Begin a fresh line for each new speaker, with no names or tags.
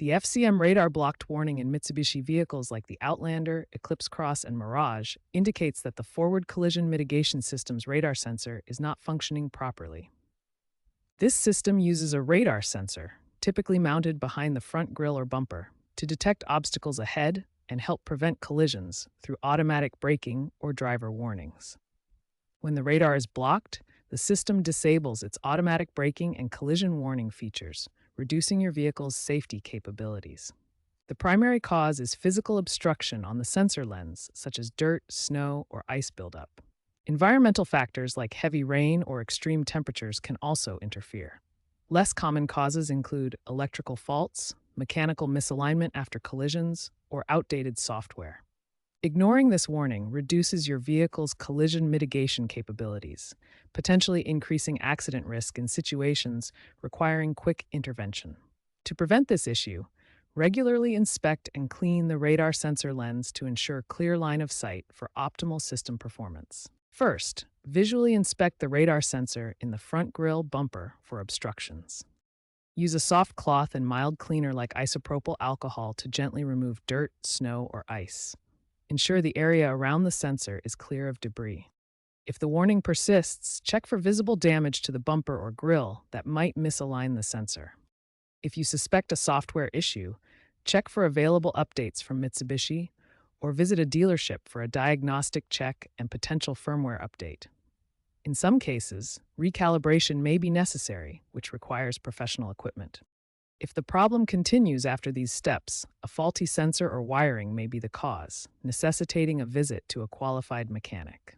The FCM Radar Blocked warning in Mitsubishi vehicles like the Outlander, Eclipse Cross, and Mirage indicates that the forward collision mitigation system's radar sensor is not functioning properly. This system uses a radar sensor, typically mounted behind the front grille or bumper, to detect obstacles ahead and help prevent collisions through automatic braking or driver warnings. When the radar is blocked, the system disables its automatic braking and collision warning features, reducing your vehicle's safety capabilities. The primary cause is physical obstruction on the sensor lens, such as dirt, snow, or ice buildup. Environmental factors like heavy rain or extreme temperatures can also interfere. Less common causes include electrical faults, mechanical misalignment after collisions, or outdated software. Ignoring this warning reduces your vehicle's collision mitigation capabilities, potentially increasing accident risk in situations requiring quick intervention. To prevent this issue, regularly inspect and clean the radar sensor lens to ensure clear line of sight for optimal system performance. First, visually inspect the radar sensor in the front grille bumper for obstructions. Use a soft cloth and mild cleaner like isopropyl alcohol to gently remove dirt, snow, or ice. Ensure the area around the sensor is clear of debris. If the warning persists, check for visible damage to the bumper or grille that might misalign the sensor. If you suspect a software issue, check for available updates from Mitsubishi or visit a dealership for a diagnostic check and potential firmware update. In some cases, recalibration may be necessary, which requires professional equipment. If the problem continues after these steps, a faulty sensor or wiring may be the cause, necessitating a visit to a qualified mechanic.